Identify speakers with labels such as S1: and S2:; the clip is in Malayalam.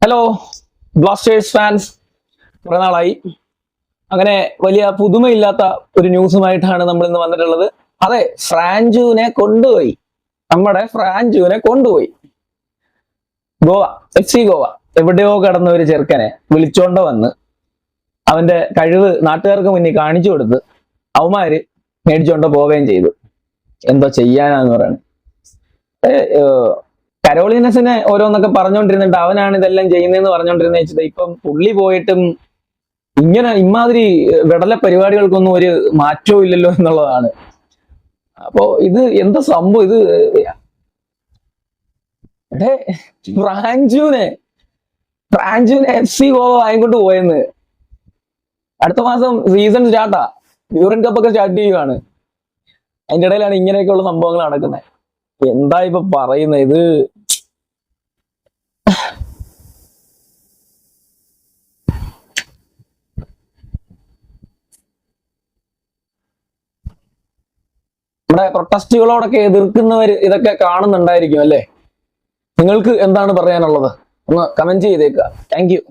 S1: ഹലോ ബ്ലാസ്റ്റേഴ്സ് ഫാൻസ്, കുറെ നാളായി. അങ്ങനെ വലിയ പുതുമയില്ലാത്ത ഒരു ന്യൂസുമായിട്ടാണ് നമ്മൾ ഇന്ന് വന്നിട്ടുള്ളത്. അതെ, ഫ്രാഞ്ചുവിനെ കൊണ്ടുപോയി, നമ്മുടെ ഫ്രാഞ്ചുവിനെ കൊണ്ടുപോയി. ഗോവ, FC ഗോവ എവിടെയോ കടന്ന ഒരു ചെറുക്കനെ വിളിച്ചോണ്ട് വന്ന് അവന്റെ കഴിവ് നാട്ടുകാർക്ക് മുന്നിൽ കാണിച്ചു കൊടുത്ത് അവന്മാര് മേടിച്ചോണ്ട് പോവുകയും ചെയ്തു. എന്തോ ചെയ്യാനാന്ന് പറയുന്നത്. കരോളിനസിനെ ഓരോന്നൊക്കെ പറഞ്ഞുകൊണ്ടിരുന്നിട്ട് അവനാണ് ഇതെല്ലാം ചെയ്യുന്നതെന്ന് പറഞ്ഞുകൊണ്ടിരുന്ന വെച്ചിട്ട് ഇപ്പം പുള്ളി പോയിട്ടും ഇങ്ങനെ ഇമാതിരി വിടല പരിപാടികൾക്കൊന്നും ഒരു മാറ്റവും ഇല്ലല്ലോ എന്നുള്ളതാണ്. അപ്പോ ഇത് എന്താ സംഭവം? ഇത് ഫ്രാഞ്ചുവിനെ FC ഗോവ വാങ്ങിക്കൊണ്ട് പോയെന്ന്. അടുത്ത മാസം സീസൺ സ്റ്റാർട്ടാ, യൂറിൻ കപ്പ് ഒക്കെ സ്റ്റാർട്ട് ചെയ്യുകയാണ്. അതിന്റെ ഇടയിലാണ് ഇങ്ങനെയൊക്കെയുള്ള സംഭവങ്ങൾ നടക്കുന്നത്. എന്താ ഇപ്പൊ പറയുന്നത്? ഇത് നമ്മുടെ പ്രൊട്ടസ്റ്റുകളോടൊക്കെ എതിർക്കുന്നവർ ഇതൊക്കെ കാണുന്നുണ്ടായിരിക്കും അല്ലേ? നിങ്ങൾക്ക് എന്താണ് പറയാനുള്ളത്? ഒന്ന് കമന്റ് ചെയ്തേക്കുക. Thank you.